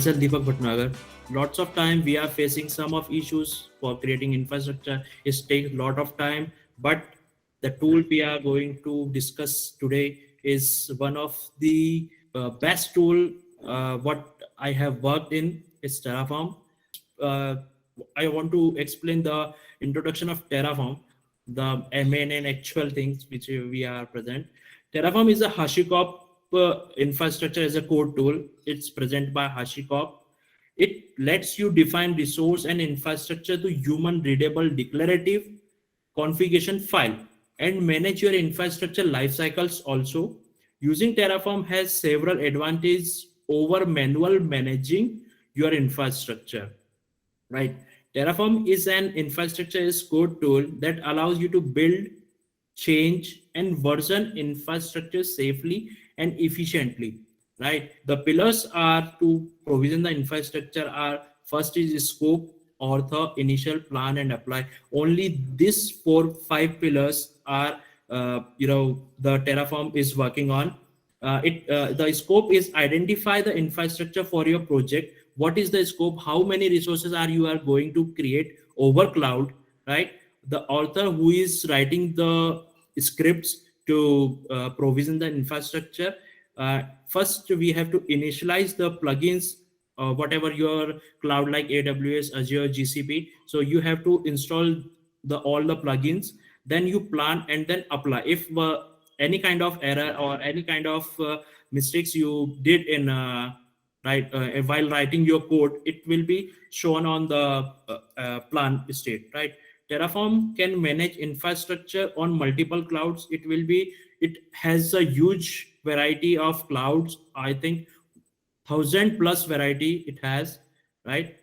myself Deepak Bhatnagar. Lots of time we are facing some of issues for creating infrastructure. It takes a lot of time, but the tool we are going to discuss today is one of the best tool what I have worked in is Terraform. Uh, I want to explain the introduction of Terraform, the main and actual things which we are present. Terraform is a HashiCorp infrastructure as a code tool. It's present by HashiCorp. It lets you define resource and infrastructure to human readable declarative configuration file and manage your infrastructure life cycles also. Using Terraform has several advantages over manual managing your infrastructure, right? Terraform is an infrastructure as code tool that allows you to build, change, and version infrastructure safely and efficiently, right? The pillars are to provision the infrastructure are first is scope, author, initial, plan, and apply. Only these 4-5 pillars are the Terraform is working on. The scope is identify the infrastructure for your project. What is the scope? How many resources are going to create over cloud, right? The author who is writing the scripts to provision the infrastructure. First, we have to initialize the plugins, whatever your cloud like AWS, Azure, GCP. So you have to install the all the plugins. Then you plan and then apply. If any kind of error or any kind of mistakes you did in while writing your code, it will be shown on the plan state, right? Terraform can manage infrastructure on multiple clouds. It has a huge variety of clouds. I think 1,000 plus variety it has, right?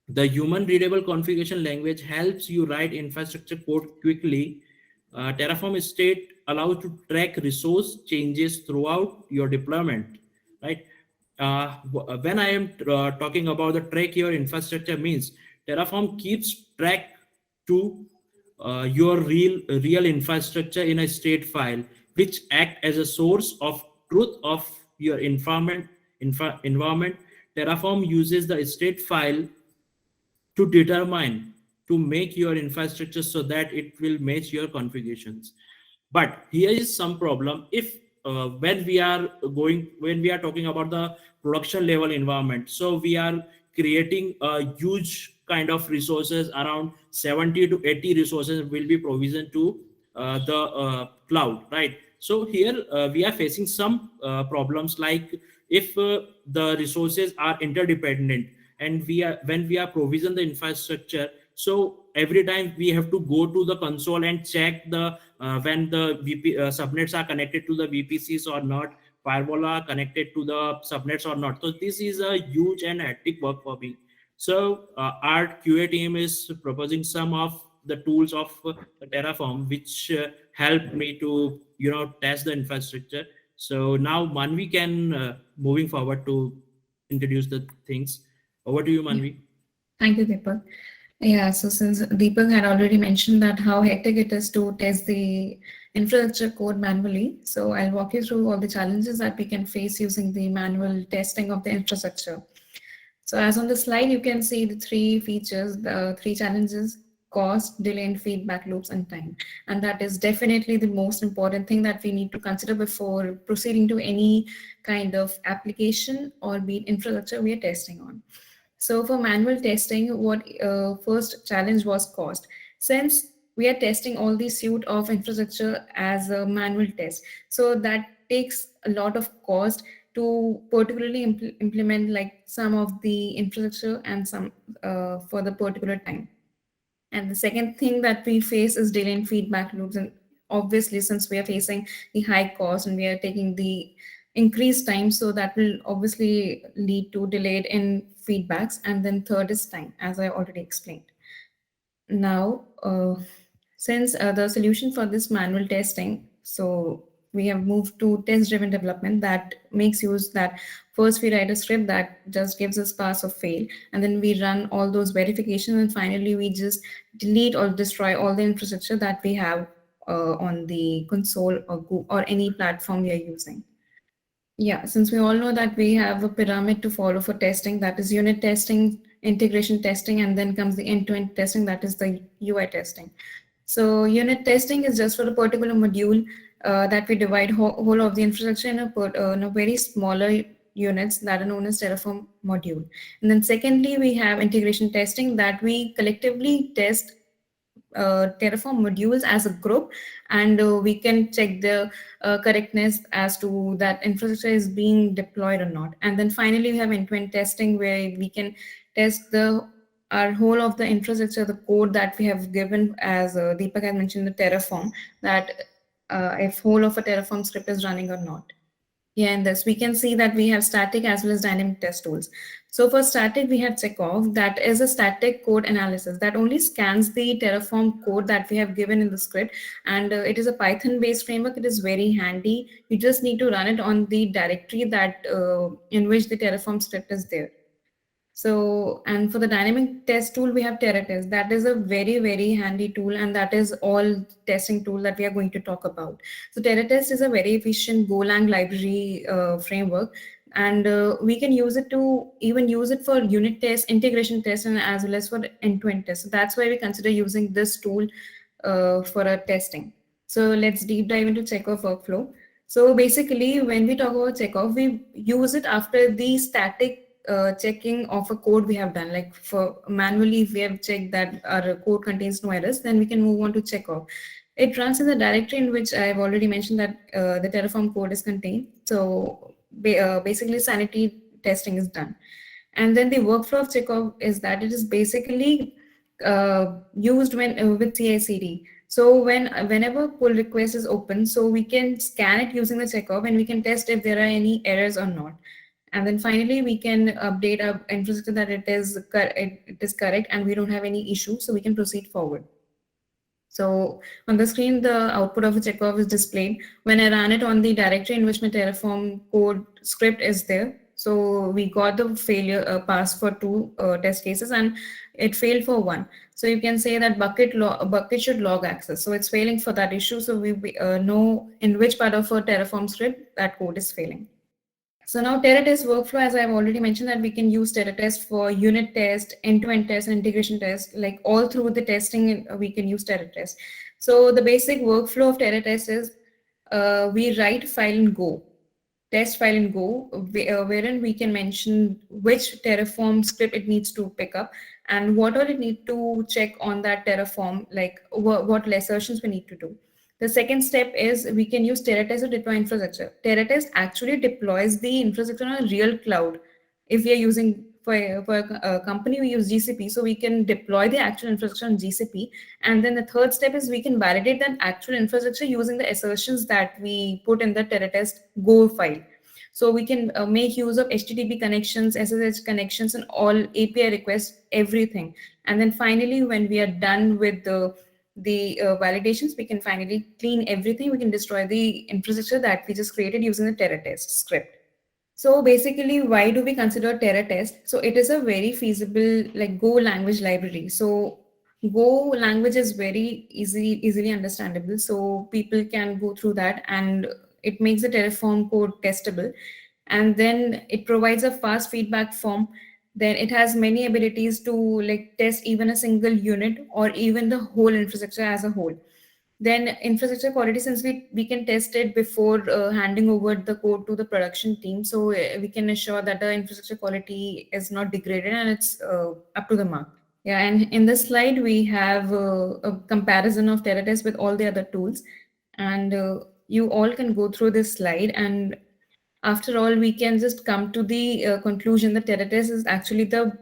The human readable configuration language helps you write infrastructure code quickly. Terraform state allows to track resource changes throughout your deployment, right? When I am talking about the track your infrastructure means Terraform keeps track to your real infrastructure in a state file, which act as a source of truth of your environment. Terraform uses the state file to determine to make your infrastructure so that it will match your configurations. But here is some problem. If when we are talking about the production level environment, so we are creating a huge kind of resources, around 70 to 80 resources will be provisioned to the cloud, right? So here we are facing some problems, like if the resources are interdependent, and when we are provision the infrastructure, so every time we have to go to the console and check the when the subnets are connected to the VPCs or not, firewall are connected to the subnets or not. So this is a huge and hectic work for me. So our QA team is proposing some of the tools of Terraform, which help me to test the infrastructure. So now Manvi can moving forward to introduce the things. Over to you, Yeah. Manvi. Thank you, Deepak. Yeah, so since Deepak had already mentioned that how hectic it is to test the infrastructure code manually, so I'll walk you through all the challenges that we can face using the manual testing of the infrastructure. So as on the slide, you can see the three features, the three challenges: cost, delay, and feedback loops, and time. And that is definitely the most important thing that we need to consider before proceeding to any kind of application or be it infrastructure we are testing on. So for manual testing, what first challenge was cost. Since we are testing all the suite of infrastructure as a manual test, so that takes a lot of cost to particularly implement like some of the infrastructure and some for the particular time. And the second thing that we face is delay in feedback loops. And obviously, since we are facing the high cost and we are taking the increased time, so that will obviously lead to delayed in feedbacks. And then third is time, as I already explained. Now, since the solution for this manual testing, so we have moved to test-driven development that makes use that first we write a script that just gives us pass or fail, and then we run all those verifications, and finally we just delete or destroy all the infrastructure that we have on the console or any platform we are using. Yeah, since we all know that we have a pyramid to follow for testing, that is unit testing, integration testing, and then comes the end-to-end testing, that is the UI testing. So unit testing is just for a particular module that we divide whole of the infrastructure in a very smaller units that are known as Terraform module. And then secondly, we have integration testing that we collectively test Terraform modules as a group, and we can check the correctness as to that infrastructure is being deployed or not. And then finally, we have end-to-end testing where we can test the our whole of the infrastructure, the code that we have given, as Deepak had mentioned, the Terraform, that if whole of a Terraform script is running or not. Yeah, in this we can see that we have static as well as dynamic test tools. So for static, we have Checkov, that is a static code analysis that only scans the Terraform code that we have given in the script. And it is a Python-based framework. It is very handy. You just need to run it on the directory that in which the Terraform script is there. So, and for the dynamic test tool, we have TerraTest. That is a very, very handy tool, and that is all testing tool that we are going to talk about. So, TerraTest is a very efficient Golang library framework, and we can use it to even use it for unit tests, integration tests, and as well as for end-to-end tests. So that's why we consider using this tool for our testing. So let's deep dive into Checkov workflow. So basically, when we talk about Checkov, we use it after the static checking of a code we have done. Like for manually, if we have checked that our code contains no errors, then we can move on to Checkov. It runs in the directory in which I've already mentioned that the Terraform code is contained. So basically, sanity testing is done. And then the workflow of Checkov is that it is basically used when with CI/CD. So whenever pull request is open, so we can scan it using the Checkov and we can test if there are any errors or not. And then finally, we can update our infrastructure that it is correct and we don't have any issue, so we can proceed forward. So on the screen, the output of a Checkov is displayed. When I ran it on the directory in which my Terraform code script is there, so we got the failure pass for two test cases and it failed for one. So you can say that bucket should log access. So it's failing for that issue. So we know in which part of a Terraform script that code is failing. So now TerraTest workflow, as I've already mentioned, that we can use TerraTest for unit test, end-to-end test, and integration test. Like all through the testing, we can use TerraTest. So the basic workflow of TerraTest is we write file in Go, test file in Go, wherein we can mention which Terraform script it needs to pick up and what all it need to check on that Terraform, like what assertions we need to do. The second step is we can use TerraTest to deploy infrastructure. TerraTest actually deploys the infrastructure on a real cloud. If we are using for a company, we use GCP, so we can deploy the actual infrastructure on GCP. And then the third step is we can validate that actual infrastructure using the assertions that we put in the TerraTest Go file. So we can make use of HTTP connections, SSH connections, and all API requests, everything. And then finally, when we are done with the validations, we can finally clean everything. We can destroy the infrastructure that we just created using the TerraTest script. So basically, why do we consider TerraTest? So it is a very feasible like Go language library. So Go language is very easily understandable. So people can go through that and it makes the Terraform code testable. And then it provides a fast feedback form. Then it has many abilities to like test even a single unit or even the whole infrastructure as a whole. Then infrastructure quality, since we can test it before handing over the code to the production team, so we can ensure that the infrastructure quality is not degraded and it's up to the mark. Yeah, and in this slide we have a comparison of TerraTest with all the other tools, and you all can go through this slide, and after all we can just come to the conclusion that TerraTest is actually the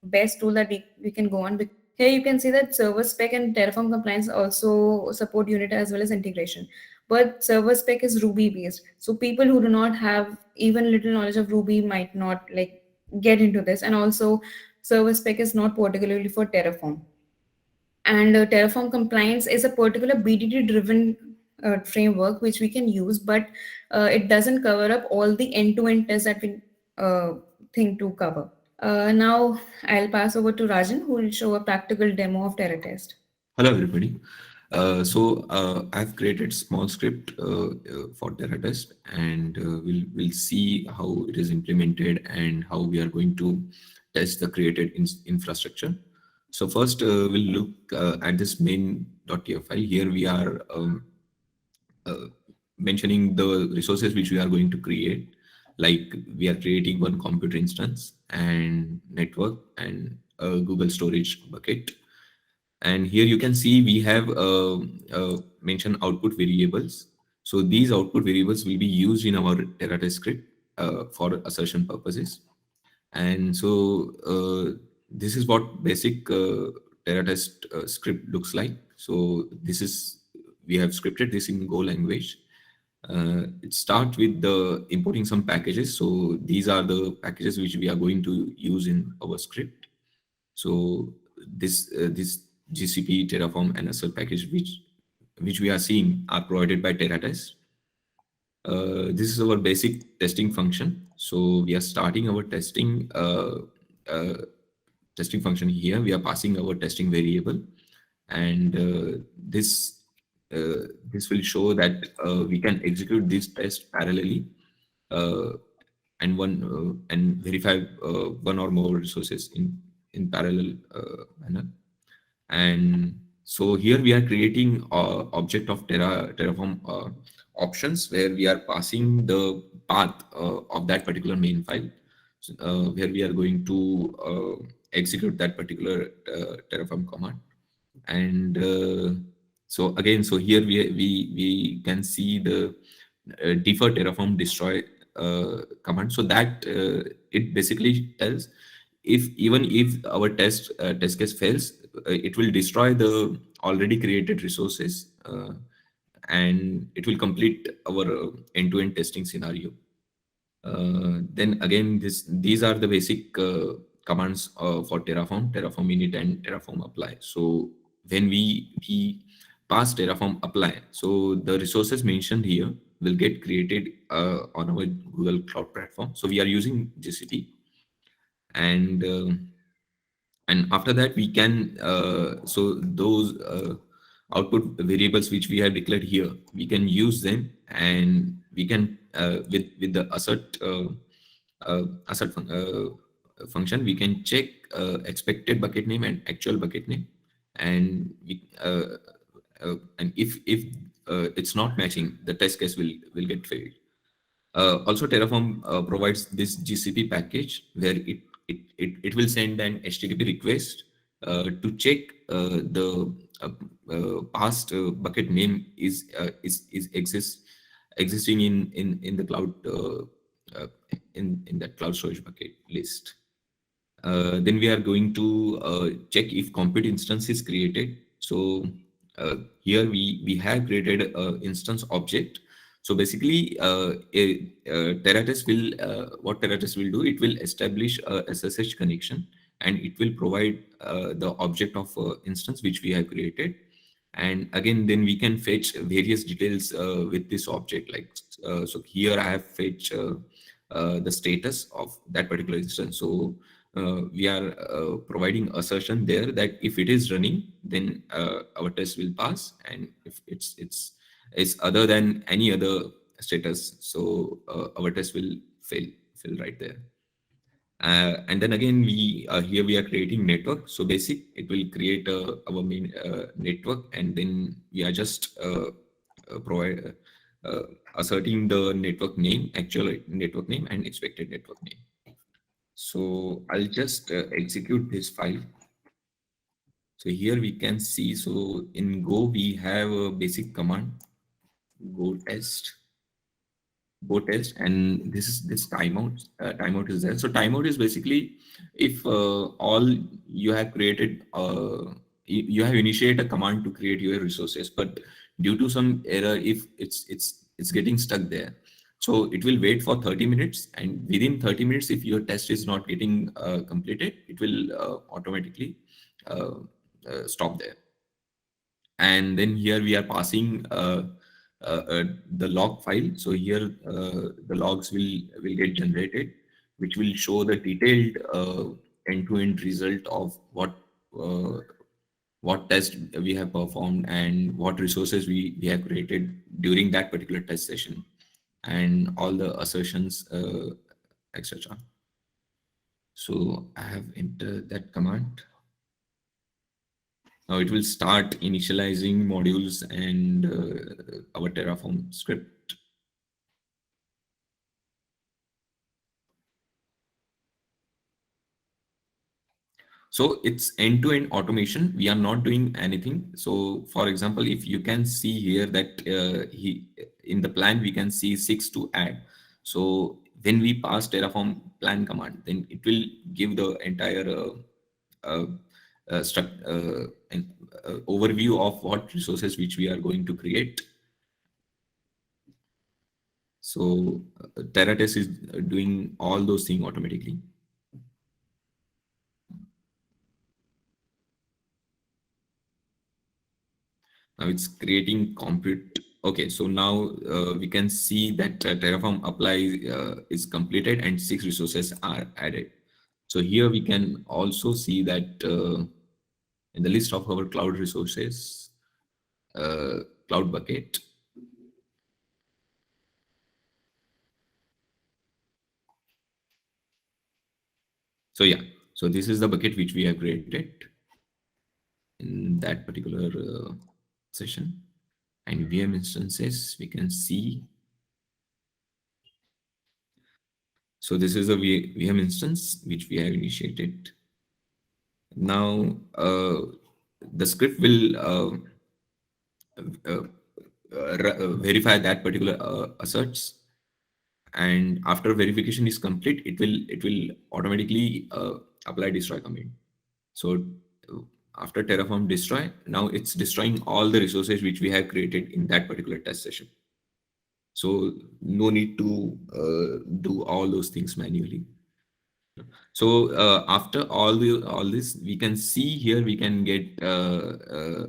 best tool that we can go on. Here you can see that server spec and Terraform compliance also support unit as well as integration. But server spec is Ruby based. So people who do not have even little knowledge of Ruby might not like get into this. And also server spec is not particularly for Terraform. And Terraform compliance is a particular BDD driven framework which we can use, but it doesn't cover up all the end-to-end tests that we think to cover. Now I'll pass over to Rajan, who will show a practical demo of TerraTest. Hello, everybody. I've created small script for TerraTest, and we'll see how it is implemented and how we are going to test the created infrastructure. So first, we'll look at this main.tf file. Here we are uh, mentioning the resources which we are going to create. Like we are creating one computer instance and network and a Google storage bucket. And here you can see we have mentioned output variables. So these output variables will be used in our TerraTest script for assertion purposes. And so this is what basic TerraTest script looks like. So this is, we have scripted this in Go language. It starts with the importing some packages. So these are the packages which we are going to use in our script. So this GCP, Terraform, and Assert package which we are seeing are provided by TerraTest. This is our basic testing function. So we are starting our uh, testing function here. We are passing our testing variable, and this will show that we can execute this test parallelly, uh, and verify one or more resources in parallel manner. And so here we are creating object of Terraform options, where we are passing the path of that particular main file, where we are going to execute that particular Terraform command. And so again, so here we can see the defer Terraform destroy command. So that it basically tells, if even if our test case fails, it will destroy the already created resources, and it will complete our end-to-end testing scenario. Then again, these are the basic commands for Terraform init and Terraform apply. So when we pass Terraform apply, so the resources mentioned here will get created on our Google Cloud Platform. So we are using GCP, and after that we can so those output variables which we have declared here, we can use them, and we can with the function, we can check expected bucket name and actual bucket name, and and if it's not matching, the test case will get failed. Also, Terraform provides this GCP package, where it will send an HTTP request to check the past bucket name is existing in the cloud in that cloud storage bucket list. Then we are going to check if compute instance is created. So here we have created a instance object. So basically, TerraTest will what TerraTest will do, it will establish a SSH connection, and it will provide the object of instance which we have created. And again, then we can fetch various details with this object. Like so, here I have fetched the status of that particular instance. So we are providing assertion there that if it is running, then our test will pass, and if it's other than any other status, so our test will fail right there. And then again, we here we are creating network. So basic, it will create our main network, and then we are just provide asserting the network name, actual network name, and expected network name. So I'll just execute this file. So here we can see, so in Go, we have a basic command, go test, and this timeout. Timeout is there. So timeout is basically if all you have created, you have initiated a command to create your resources, but due to some error, if it's getting stuck there, so it will wait for 30 minutes, and within 30 minutes, if your test is not getting completed, it will automatically uh, stop there. And then here we are passing the log file. So here the logs will get generated, which will show the detailed end-to-end result of what uh, what test we have performed and what resources we have created during that particular test session, and all the assertions, etc. So I have entered that command. Now it will start initializing modules and our Terraform script. So it's end-to-end automation. We are not doing anything. So for example, if you can see here that in the plan, we can see 6 to add. So when we pass Terraform plan command, then it will give the entire uh, an overview of what resources which we are going to create. So TerraTest is doing all those things automatically. Now it's creating compute. Okay, so now we can see that Terraform apply is completed and 6 resources are added. So here we can also see that in the list of our cloud resources, cloud bucket. So yeah, so this is the bucket which we have created in that particular session. And VM instances, we can see. So this is a VM instance which we have initiated. Now the script will uh, verify that particular asserts, and after verification is complete, it will automatically apply destroy command. So after Terraform destroy, now it's destroying all the resources which we have created in that particular test session. So no need to do all those things manually. So after all this, we can see here we can get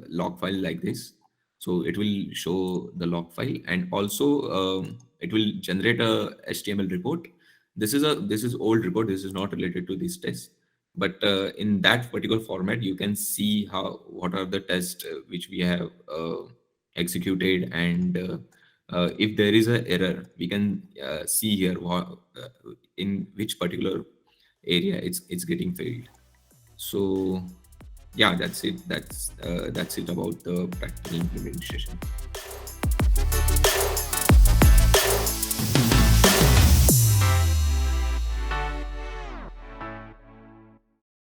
log file like this. So it will show the log file, and also it will generate a HTML report. This is old report. This is not related to this test, but in that particular format, you can see what are the tests which we have executed, and if there is an error, we can see here in which particular area it's getting failed. So yeah, that's it about the practical implementation.